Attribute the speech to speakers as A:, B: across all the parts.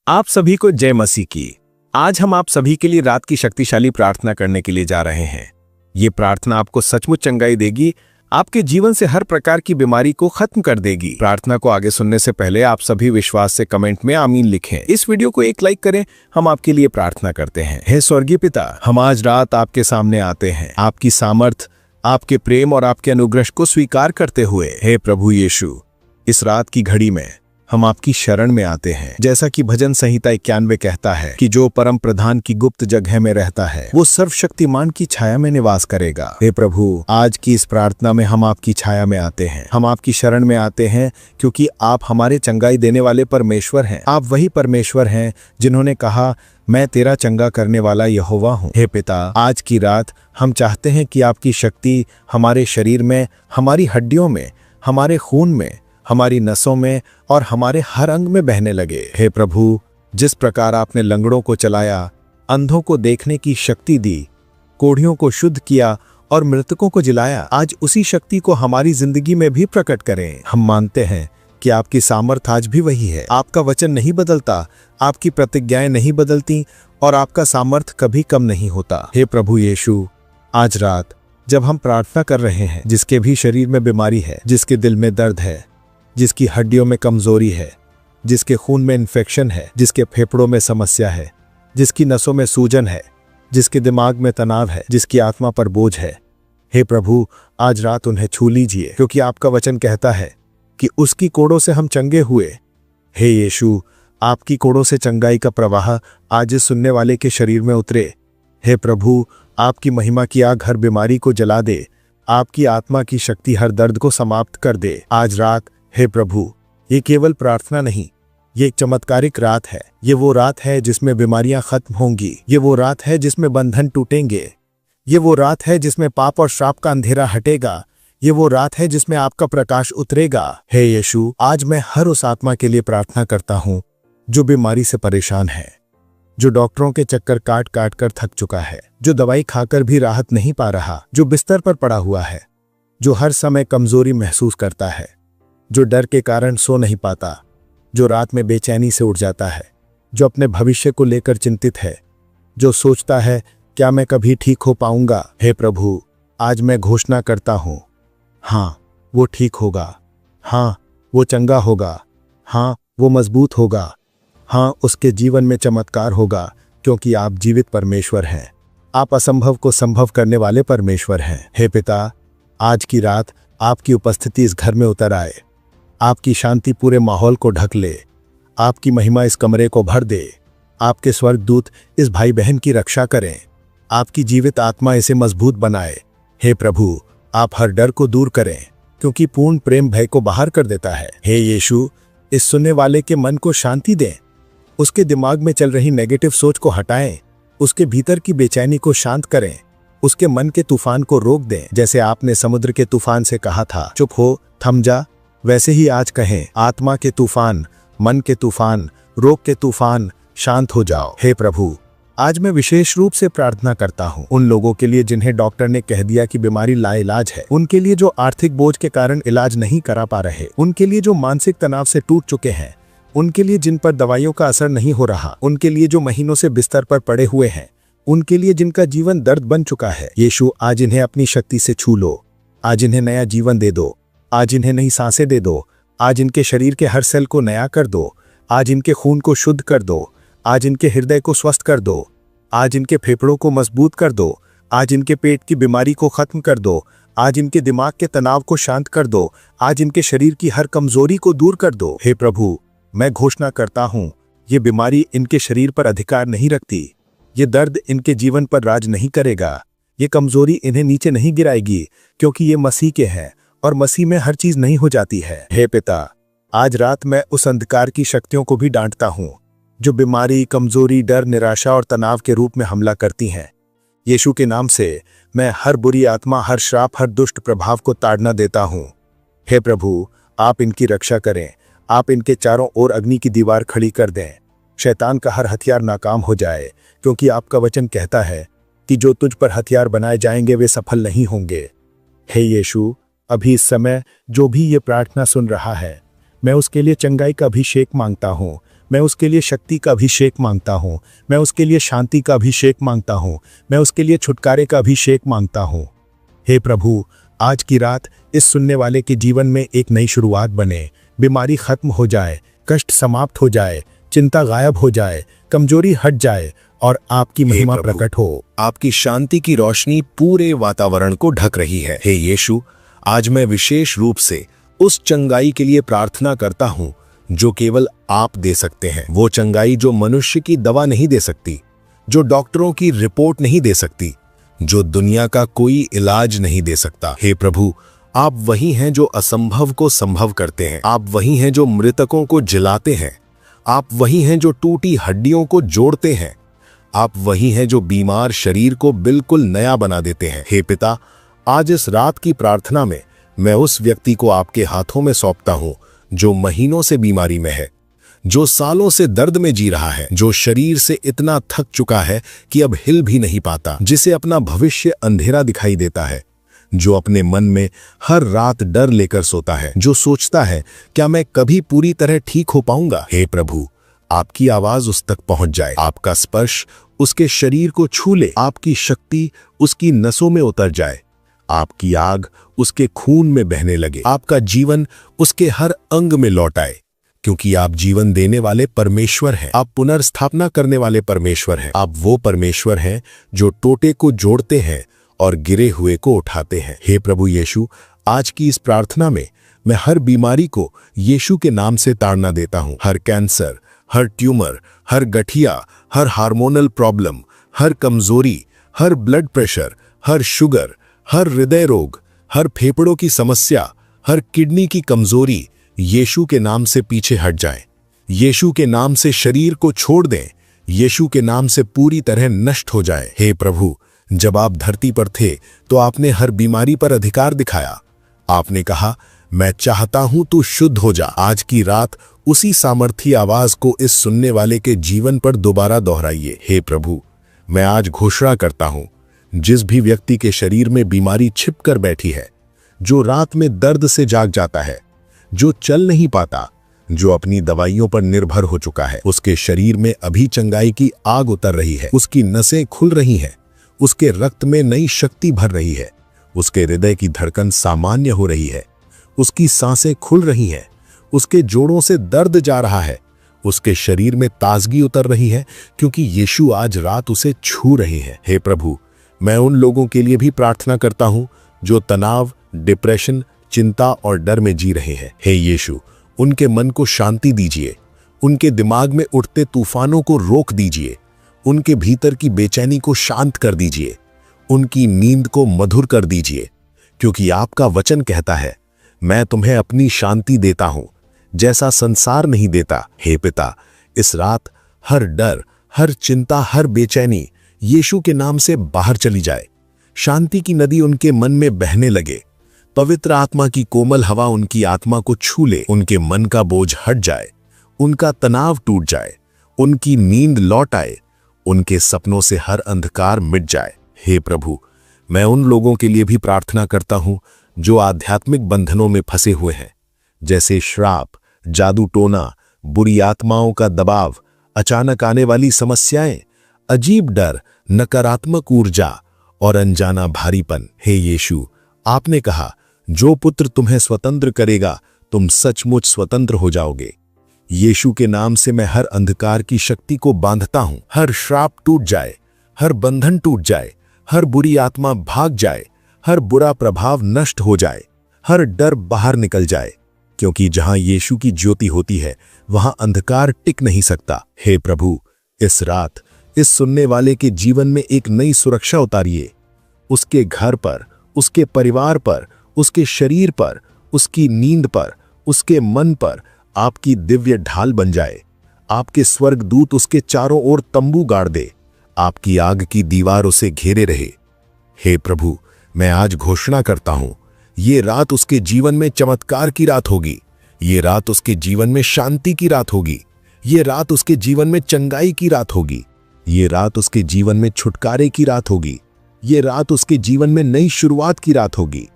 A: आप सभी को जय मसीह की। आज हम आप सभी के लिए रात की शक्तिशाली प्रार्थना करने के लिए जा रहे हैं। ये प्रार्थना आपको सचमुच चंगाई देगी, आपके जीवन से हर प्रकार की बीमारी को खत्म कर देगी। प्रार्थना को आगे सुनने से पहले आप सभी विश्वास से कमेंट में आमीन लिखें। इस वीडियो को एक लाइक करें। हम आपके लिए प्रार्थना करते हैं। हे स्वर्गीय पिता, हम आज रात आपके सामने आते हैं, आपकी सामर्थ, आपके प्रेम और आपके अनुग्रह को स्वीकार करते हुए। हे प्रभु यीशु, इस रात की घड़ी में हम आपकी शरण में आते हैं। जैसा कि भजन संहिता 91 कहता है कि जो परम प्रधान की गुप्त जगह में रहता है वो सर्वशक्तिमान की छाया में निवास करेगा। हे प्रभु, आज की इस प्रार्थना में हम आपकी छाया में आते हैं, हम आपकी शरण में आते हैं, क्योंकि आप हमारे चंगाई देने वाले परमेश्वर हैं। आप वही परमेश्वर हैं जिन्होंने कहा, मैं तेरा चंगा करने वाला यहोवा हूँ। हे पिता, आज की रात हम चाहते हैं कि आपकी शक्ति हमारे शरीर में, हमारी हड्डियों में, हमारे खून में, हमारी नसों में और हमारे हर अंग में बहने लगे। हे प्रभु, जिस प्रकार आपने लंगड़ों को चलाया, अंधों को देखने की शक्ति दी, कोढ़ियों को शुद्ध किया और मृतकों को जिलाया, आज उसी शक्ति को हमारी जिंदगी में भी प्रकट करें। हम मानते हैं कि आपकी सामर्थ आज भी वही है। आपका वचन नहीं बदलता, आपकी प्रतिज्ञाएं नहीं बदलती और आपका सामर्थ कभी कम नहीं होता। हे प्रभु यीशु, आज रात जब हम प्रार्थना कर रहे हैं, जिसके भी शरीर में बीमारी है, जिसके दिल में दर्द है, जिसकी हड्डियों में कमजोरी है, जिसके खून में इन्फेक्शन है, जिसके फेफड़ों में समस्या है, जिसकी नसों में सूजन है, जिसके दिमाग में तनाव है, जिसकी आत्मा पर बोझ है, हे प्रभु, आज रात उन्हें छू लीजिए, क्योंकि आपका वचन कहता है कि उसकी कोड़ों से हम चंगे हुए। हे यीशु, आपकी कोड़ों से चंगाई का प्रवाह आज इस सुनने वाले के शरीर में उतरे। हे प्रभु, आपकी महिमा की आग हर बीमारी को जला दे, आपकी आत्मा की शक्ति हर दर्द को समाप्त कर दे आज रात। हे प्रभु, ये केवल प्रार्थना नहीं, ये एक चमत्कारिक रात है। ये वो रात है जिसमें बीमारियां खत्म होंगी। ये वो रात है जिसमें बंधन टूटेंगे। ये वो रात है जिसमें पाप और श्राप का अंधेरा हटेगा। ये वो रात है जिसमें आपका प्रकाश उतरेगा। हे यीशु, आज मैं हर उस आत्मा के लिए प्रार्थना करता हूँ जो बीमारी से परेशान है, जो डॉक्टरों के चक्कर काट काट कर थक चुका है, जो दवाई खाकर भी राहत नहीं पा रहा, जो बिस्तर पर पड़ा हुआ है, जो हर समय कमजोरी महसूस करता है, जो डर के कारण सो नहीं पाता, जो रात में बेचैनी से उठ जाता है, जो अपने भविष्य को लेकर चिंतित है, जो सोचता है क्या मैं कभी ठीक हो पाऊंगा। हे प्रभु, आज मैं घोषणा करता हूँ, हाँ, वो ठीक होगा, हाँ, वो चंगा होगा, हाँ, वो मजबूत होगा, हाँ, उसके जीवन में चमत्कार होगा, क्योंकि आप जीवित परमेश्वर हैं। आप असंभव को संभव करने वाले परमेश्वर हैं। हे पिता, आज की रात आपकी उपस्थिति इस घर में उतर आए, आपकी शांति पूरे माहौल को ढक ले, आपकी महिमा इस कमरे को भर दे, आपके स्वर्गदूत इस भाई बहन की रक्षा करें, आपकी जीवित आत्मा इसे मजबूत बनाए। हे प्रभु, आप हर डर को दूर करें, क्योंकि पूर्ण प्रेम भय को बाहर कर देता है। हे यीशु, इस सुनने वाले के मन को शांति दें, उसके दिमाग में चल रही नेगेटिव सोच को हटाएं, उसके भीतर की बेचैनी को शांत करें, उसके मन के तूफान को रोक दें। जैसे आपने समुद्र के तूफान से कहा था, चुप हो, थम जा, वैसे ही आज कहें, आत्मा के तूफान, मन के तूफान, रोग के तूफान, शांत हो जाओ। हे प्रभु, आज मैं विशेष रूप से प्रार्थना करता हूँ उन लोगों के लिए जिन्हें डॉक्टर ने कह दिया कि बीमारी लाइलाज है, उनके लिए जो आर्थिक बोझ के कारण इलाज नहीं करा पा रहे, उनके लिए जो मानसिक तनाव से टूट चुके हैं, उनके लिए जिन पर दवाइयों का असर नहीं हो रहा, उनके लिए जो महीनों से बिस्तर पर पड़े हुए हैं, उनके लिए जिनका जीवन दर्द बन चुका है। यीशु, आज इन्हें अपनी शक्ति से छू लो, आज इन्हें नया जीवन दे दो, आज इन्हें नई सांसें दे दो, आज इनके शरीर के हर सेल को नया कर दो, आज इनके खून को शुद्ध कर दो, आज इनके हृदय को स्वस्थ कर दो, आज इनके फेफड़ों को मजबूत कर दो, आज इनके पेट की बीमारी को खत्म कर दो, आज इनके दिमाग के तनाव को शांत कर दो, आज इनके शरीर की हर कमजोरी को दूर कर दो। हे प्रभु, मैं घोषणा करता हूँ, ये बीमारी इनके शरीर पर अधिकार नहीं रखती, ये दर्द इनके जीवन पर राज नहीं करेगा, ये कमजोरी इन्हें नीचे नहीं गिराएगी, क्योंकि ये मसीह के हैं और मसीह में हर चीज नहीं हो जाती है। हे पिता, आज रात मैं उस अंधकार की शक्तियों को भी डांटता हूँ जो बीमारी, कमजोरी, डर, निराशा और तनाव के रूप में हमला करती हैं। यीशु के नाम से मैं हर बुरी आत्मा, हर श्राप, हर दुष्ट प्रभाव को ताड़ना देता हूँ। हे प्रभु, आप इनकी रक्षा करें, आप इनके चारों ओर अग्नि की दीवार खड़ी कर दें, शैतान का हर हथियार नाकाम हो जाए, क्योंकि आपका वचन कहता है कि जो तुझ पर हथियार बनाए जाएंगे वे सफल नहीं होंगे। हे यीशु, अभी इस समय जो भी ये प्रार्थना सुन रहा है, मैं उसके लिए चंगाई का अभिषेक मांगता हूँ, मैं उसके लिए शक्ति का अभिषेक मांगता हूँ। मैं उसके लिए शांति का अभिषेक मांगता हूँ। मैं उसके लिए छुटकारे का अभिषेक मांगता हूँ। हे प्रभु, आज की रात इस सुनने वाले के जीवन में एक नई शुरुआत बने। बीमारी खत्म हो जाए, कष्ट समाप्त हो जाए, चिंता गायब हो जाए, कमजोरी हट जाए और आपकी महिमा प्रकट हो।
B: आपकी शांति की रोशनी पूरे वातावरण को ढक रही है। हे यीशु, आज मैं विशेष रूप से उस चंगाई के लिए प्रार्थना करता हूँ जो केवल आप दे सकते हैं। वो चंगाई जो मनुष्य की दवा नहीं दे सकती, जो डॉक्टरों की रिपोर्ट नहीं दे सकती, जो दुनिया का कोई इलाज नहीं दे सकता। हे प्रभु, आप वही हैं जो असंभव को संभव करते हैं। आप वही हैं जो मृतकों को जिलाते हैं। आप वही हैं जो टूटी हड्डियों को जोड़ते हैं। आप वही हैं जो बीमार शरीर को बिल्कुल नया बना देते हैं। हे पिता, आज इस रात की प्रार्थना में मैं उस व्यक्ति को आपके हाथों में सौंपता हूं जो महीनों से बीमारी में है, जो सालों से दर्द में जी रहा है, जो शरीर से इतना थक चुका है कि अब हिल भी नहीं पाता, जिसे अपना भविष्य अंधेरा दिखाई देता है, जो अपने मन में हर रात डर लेकर सोता है, जो सोचता है क्या मैं कभी पूरी तरह ठीक हो पाऊंगा। हे प्रभु, आपकी आवाज उस तक पहुंच जाए, आपका स्पर्श उसके शरीर को छू ले, आपकी शक्ति उसकी नसों में उतर जाए, आपकी आग उसके खून में बहने लगे, आपका जीवन उसके हर अंग में लौट आए, क्योंकि आप जीवन देने वाले परमेश्वर हैं। आप पुनर्स्थापना करने वाले परमेश्वर हैं। आप वो परमेश्वर हैं जो टोटे को जोड़ते हैं और गिरे हुए को उठाते हैं। हे प्रभु यीशु, आज की इस प्रार्थना में मैं हर बीमारी को यीशु के नाम से ताड़ना देता हूं। हर कैंसर, हर ट्यूमर, हर गठिया, हर हार्मोनल प्रॉब्लम, हर कमजोरी, हर ब्लड प्रेशर, हर शुगर, हर हृदय रोग, हर फेफड़ों की समस्या, हर किडनी की कमजोरी यीशु के नाम से पीछे हट जाएं। यीशु के नाम से शरीर को छोड़ दें। यीशु के नाम से पूरी तरह नष्ट हो जाए। हे प्रभु, जब आप धरती पर थे तो आपने हर बीमारी पर अधिकार दिखाया। आपने कहा, मैं चाहता हूं तू शुद्ध हो जा। आज की रात उसी सामर्थी आवाज को इस सुनने वाले के जीवन पर दोबारा दोहराइए। हे प्रभु, मैं आज घोषणा करता हूं, जिस भी व्यक्ति के शरीर में बीमारी छिप कर बैठी है, जो रात में दर्द से जाग जाता है, जो चल नहीं पाता, जो अपनी दवाइयों पर निर्भर हो चुका है, उसके शरीर में अभी चंगाई की आग उतर रही है। उसकी नसें खुल रही हैं, उसके रक्त में नई शक्ति भर रही है, उसके हृदय की धड़कन सामान्य हो रही है, उसकी सांसें खुल रही हैं, उसके जोड़ों से दर्द जा रहा है, उसके शरीर में ताजगी उतर रही है, क्योंकि यीशु आज रात उसे छू रहे हैं। हे प्रभु, मैं उन लोगों के लिए भी प्रार्थना करता हूं जो तनाव, डिप्रेशन, चिंता और डर में जी रहे हैं। हे यीशु, उनके मन को शांति दीजिए, उनके दिमाग में उठते तूफानों को रोक दीजिए, उनके भीतर की बेचैनी को शांत कर दीजिए, उनकी नींद को मधुर कर दीजिए, क्योंकि आपका वचन कहता है, मैं तुम्हें अपनी शांति देता हूं जैसा संसार नहीं देता। हे पिता, इस रात हर डर, हर चिंता, हर बेचैनी यीशु के नाम से बाहर चली जाए। शांति की नदी उनके मन में बहने लगे। पवित्र आत्मा की कोमल हवा उनकी आत्मा को छू ले। उनके मन का बोझ हट जाए, उनका तनाव टूट जाए, उनकी नींद लौट आए, उनके सपनों से हर अंधकार मिट जाए। हे प्रभु, मैं उन लोगों के लिए भी प्रार्थना करता हूं जो आध्यात्मिक बंधनों में फंसे हुए हैं, जैसे श्राप, जादू टोना, बुरी आत्माओं का दबाव, अचानक आने वाली समस्याएं, अजीब डर, नकारात्मक ऊर्जा और अनजाना भारीपन। हे यीशु, आपने कहा, जो पुत्र तुम्हें स्वतंत्र करेगा तुम सचमुच स्वतंत्र हो जाओगे। यीशु के नाम से मैं हर अंधकार की शक्ति को बांधता हूं। हर श्राप टूट जाए, हर बंधन टूट जाए, हर बुरी आत्मा भाग जाए, हर बुरा प्रभाव नष्ट हो जाए, हर डर बाहर निकल जाए, क्योंकि जहां यीशु की ज्योति होती है वहां अंधकार टिक नहीं सकता। हे प्रभु, इस रात इस सुनने वाले के जीवन में एक नई सुरक्षा उतारिए। उसके घर पर, उसके परिवार पर, उसके शरीर पर, उसकी नींद पर, उसके मन पर आपकी दिव्य ढाल बन जाए। आपके स्वर्गदूत उसके चारों ओर तंबू गाड़ दे। आपकी आग की दीवार उसे घेरे रहे। हे प्रभु, मैं आज घोषणा करता हूं, ये रात उसके जीवन में चमत्कार की रात होगी। ये रात उसके जीवन में शांति की रात होगी। ये रात उसके जीवन में चंगाई की रात होगी। ये रात उसके जीवन में छुटकारे की रात होगी। ये रात उसके जीवन में नई शुरुआत की रात होगी।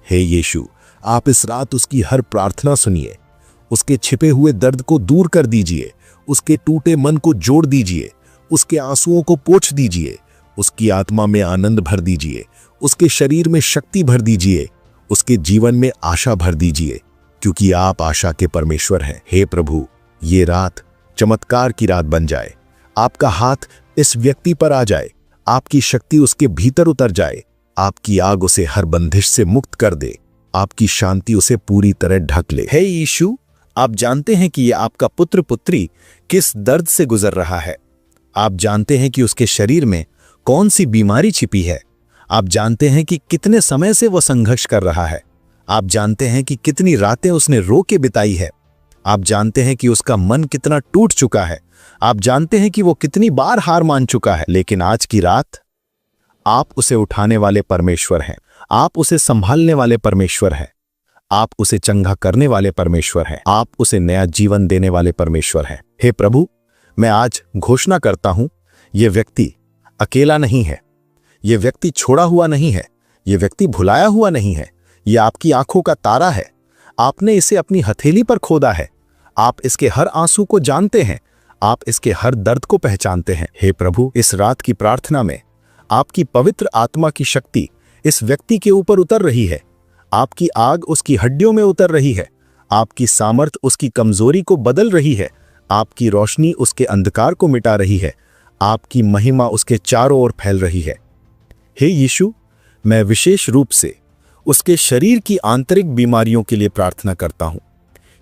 B: हे यीशु, आप इस रात उसकी हर प्रार्थना सुनिए। उसके छिपे हुए दर्द को दूर कर दीजिए। उसके टूटे मन को जोड़ दीजिए, उसके आंसुओं को पोंछ दीजिए, उसकी आत्मा में आनंद भर दीजिए, उसके शरीर में शक्ति भर दीजिए, उसके जीवन में आशा भर दीजिए, क्योंकि आप आशा के परमेश्वर हैं। हे प्रभु, ये रात चमत्कार की रात बन जाए। आपका हाथ इस व्यक्ति पर आ जाए, आपकी शक्ति उसके भीतर उतर जाए, आपकी आग उसे हर बंदिश से मुक्त कर दे, आपकी शांति उसे पूरी तरह ढक ले। हे यीशु, आप जानते हैं कि ये आपका पुत्र पुत्री किस दर्द से गुजर रहा है। आप जानते हैं कि उसके शरीर में कौन सी बीमारी छिपी है। आप जानते हैं कि कितने समय से वो संघर्ष कर रहा है। आप जानते हैं कि कितनी रातें उसने रो के बिताई है। आप जानते हैं कि उसका मन कितना टूट चुका है। आप जानते हैं कि वो कितनी बार हार मान चुका है। लेकिन आज की रात आप उसे उठाने वाले परमेश्वर हैं। आप उसे संभालने वाले परमेश्वर हैं। आप उसे चंगा करने वाले परमेश्वर हैं। आप उसे नया जीवन देने वाले परमेश्वर हैं। हे प्रभु, मैं आज घोषणा करता हूं, यह व्यक्ति अकेला नहीं है, यह व्यक्ति छोड़ा हुआ नहीं है, यह व्यक्ति भुलाया हुआ नहीं है। यह आपकी आंखों का तारा है। आपने इसे अपनी हथेली पर खोदा है। आप इसके हर आंसू को जानते हैं। आप इसके हर दर्द को पहचानते हैं। हे प्रभु, इस रात की प्रार्थना में आपकी पवित्र आत्मा की शक्ति इस व्यक्ति के ऊपर उतर रही है। आपकी आग उसकी हड्डियों में उतर रही है। आपकी सामर्थ उसकी कमजोरी को बदल रही है। आपकी रोशनी उसके अंधकार को मिटा रही है। आपकी महिमा उसके चारों ओर फैल रही है। हे यीशु, मैं विशेष रूप से उसके शरीर की आंतरिक बीमारियों के लिए प्रार्थना करता हूं।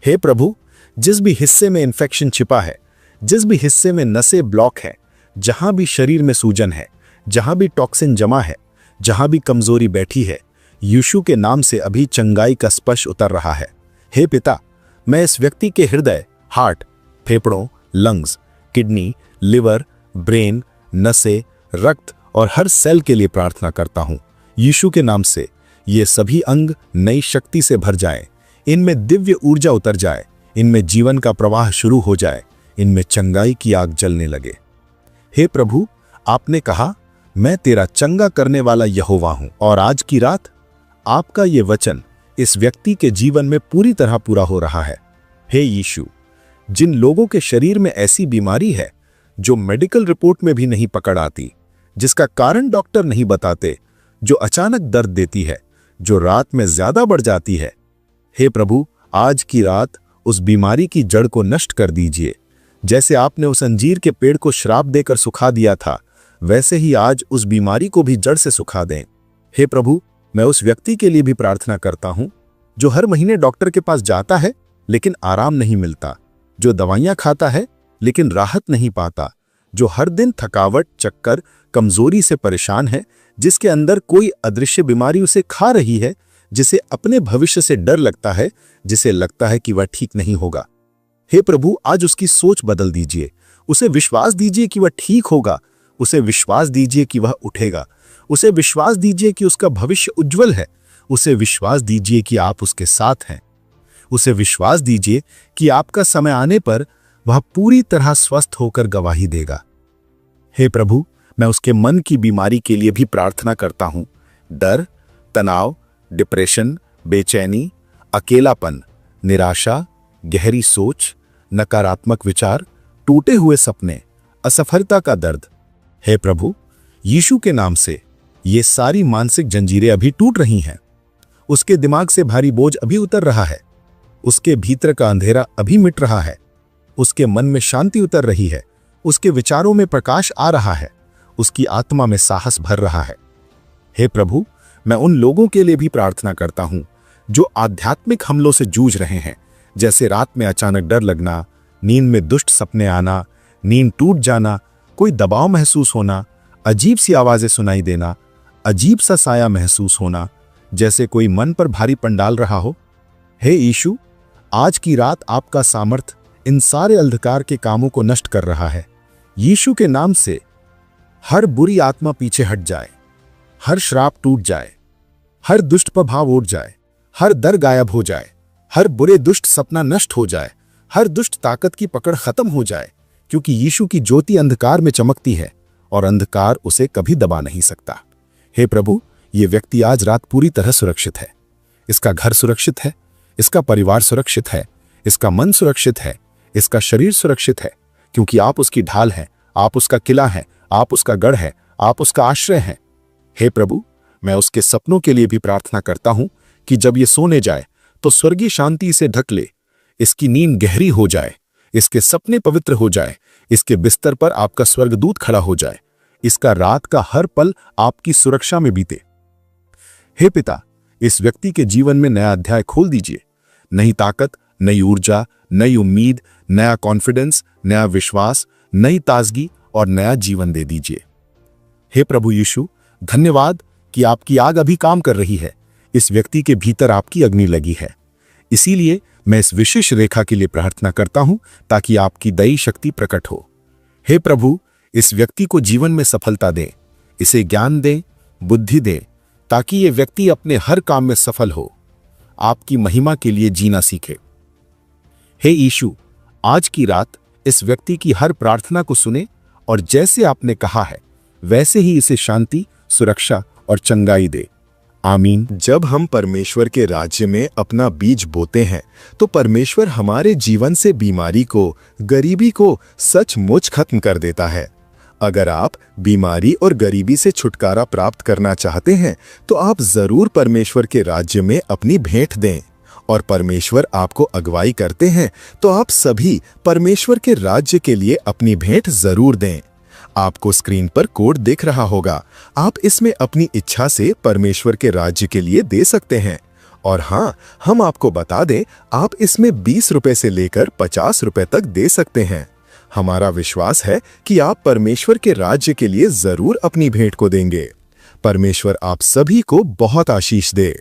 B: हे प्रभु, जिस भी हिस्से में इन्फेक्शन छिपा है, जिस भी हिस्से में नसें ब्लॉक है, जहां भी शरीर में सूजन है, जहां भी टॉक्सिन जमा है, जहां भी कमजोरी बैठी है, यीशु के नाम से अभी चंगाई का स्पर्श उतर रहा है। हे पिता, मैं इस व्यक्ति के हृदय, हार्ट, फेफड़ों, लंग्स, किडनी, लिवर, ब्रेन, नसें, रक्त और हर सेल के लिए प्रार्थना करता हूं। यीशु के नाम से ये सभी अंग नई शक्ति से भर जाएं, इनमें दिव्य ऊर्जा उतर जाए, इनमें जीवन का प्रवाह शुरू हो जाए, इनमें चंगाई की आग जलने लगे। हे प्रभु, आपने कहा, मैं तेरा चंगा करने वाला यहोवा हूं। और आज की रात आपका ये वचन इस व्यक्ति के जीवन में पूरी तरह पूरा हो रहा है। हे यीशु, जिन लोगों के शरीर में ऐसी बीमारी है जो मेडिकल रिपोर्ट में भी नहीं पकड़ आती, जिसका कारण डॉक्टर नहीं बताते, जो अचानक दर्द देती है, जो रात में ज्यादा बढ़ जाती है, हे प्रभु, आज की रात उस बीमारी की जड़ को नष्ट कर दीजिए। जैसे आपने उस अंजीर के पेड़ को श्राप देकर सुखा दिया था, वैसे ही आज उस बीमारी को भी जड़ से सुखा दें। हे प्रभु, मैं उस व्यक्ति के लिए भी प्रार्थना करता हूं जो हर महीने डॉक्टर के पास जाता है लेकिन आराम नहीं मिलता, जो दवाइयां खाता है लेकिन राहत नहीं पाता, जो हर दिन थकावट, चक्कर, कमजोरी से परेशान है, जिसके अंदर कोई अदृश्य बीमारी उसे खा रही है, जिसे अपने भविष्य से डर लगता है, जिसे लगता है कि वह ठीक नहीं होगा। हे प्रभु, आज उसकी सोच बदल दीजिए। उसे विश्वास दीजिए कि वह ठीक होगा। उसे विश्वास दीजिए कि वह उठेगा। उसे विश्वास दीजिए कि उसका भविष्य उज्जवल है। उसे विश्वास दीजिए कि आप उसके साथ हैं। उसे विश्वास दीजिए कि आपका समय आने पर वह पूरी तरह स्वस्थ होकर गवाही देगा। हे प्रभु, मैं उसके मन की बीमारी के लिए भी प्रार्थना करता हूं। डर, तनाव, डिप्रेशन, बेचैनी, अकेलापन, निराशा, गहरी सोच, नकारात्मक विचार, टूटे हुए सपने, असफलता का दर्द। हे प्रभु, यीशु के नाम से ये सारी मानसिक जंजीरें अभी टूट रही हैं। उसके दिमाग से भारी बोझ अभी उतर रहा है। उसके भीतर का अंधेरा अभी मिट रहा है। उसके मन में शांति उतर रही है। उसके विचारों में प्रकाश आ रहा है। उसकी आत्मा में साहस भर रहा है। हे प्रभु, मैं उन लोगों के लिए भी प्रार्थना करता हूं जो आध्यात्मिक हमलों से जूझ रहे हैं, जैसे रात में अचानक डर लगना, नींद में दुष्ट सपने आना, नींद टूट जाना, कोई दबाव महसूस होना, अजीब सी आवाजें सुनाई देना, अजीब सा साया महसूस होना, जैसे कोई मन पर भारीपन डाल रहा हो। हे यीशु, आज की रात आपका सामर्थ इन सारे अंधकार के कामों को नष्ट कर रहा है। यीशु के नाम से हर बुरी आत्मा पीछे हट जाए, हर श्राप टूट जाए, हर दुष्ट प्रभाव उड़ जाए, हर डर गायब हो जाए, हर बुरे दुष्ट सपना नष्ट हो जाए, हर दुष्ट ताकत की पकड़ खत्म हो जाए, क्योंकि यीशु की ज्योति अंधकार में चमकती है और अंधकार उसे कभी दबा नहीं सकता। हे प्रभु, ये व्यक्ति आज रात पूरी तरह सुरक्षित है। इसका घर सुरक्षित है, इसका परिवार सुरक्षित है, इसका मन सुरक्षित है, इसका शरीर सुरक्षित है। क्योंकि आप उसकी ढाल हैं, आप उसका किला हैं, आप उसका गढ़ है, आप उसका आश्रय हैं। हे प्रभु, मैं उसके सपनों के लिए भी प्रार्थना करता हूं कि जब ये सोने जाए तो स्वर्गीय शांति इसे ढक ले, इसकी नींद गहरी हो जाए, इसके सपने पवित्र हो जाए, इसके बिस्तर पर आपका स्वर्गदूत खड़ा हो जाए, इसका रात का हर पल आपकी सुरक्षा में बीते। हे पिता, इस व्यक्ति के जीवन में नया अध्याय खोल दीजिए। नई ताकत, नई ऊर्जा, नई उम्मीद, नया कॉन्फिडेंस, नया विश्वास, नई ताजगी और नया जीवन दे दीजिए। हे प्रभु यीशु, धन्यवाद कि आपकी आग अभी काम कर रही है। इस व्यक्ति के भीतर आपकी अग्नि लगी है। इसीलिए मैं इस विशेष रेखा के लिए प्रार्थना करता हूं ताकि आपकी दई शक्ति प्रकट हो। हे प्रभु, इस व्यक्ति को जीवन में सफलता दें, इसे ज्ञान दें, बुद्धि दें, ताकि ये व्यक्ति अपने हर काम में सफल हो, आपकी महिमा के लिए जीना सीखे। हे यीशु, आज की रात इस व्यक्ति की हर प्रार्थना को सुने और जैसे आपने कहा है वैसे ही इसे शांति, सुरक्षा और चंगाई दे। आमीन। जब हम परमेश्वर के राज्य में अपना बीज बोते हैं तो परमेश्वर हमारे जीवन से बीमारी को, गरीबी को सचमुच खत्म कर देता है। अगर आप बीमारी और गरीबी से छुटकारा प्राप्त करना चाहते हैं तो आप जरूर परमेश्वर के राज्य में अपनी भेंट दें। और परमेश्वर आपको अगुवाई करते हैं तो आप सभी परमेश्वर के राज्य के लिए अपनी भेंट जरूर दें। आपको स्क्रीन पर कोड दिख रहा होगा, आप इसमें अपनी इच्छा से परमेश्वर के राज्य के लिए दे सकते हैं। और हाँ, हम आपको बता दें, आप इसमें 20 रुपए से लेकर 50 रुपए तक दे सकते हैं। हमारा विश्वास है कि आप परमेश्वर के राज्य के लिए जरूर अपनी भेंट को देंगे। परमेश्वर आप सभी को बहुत आशीष दे।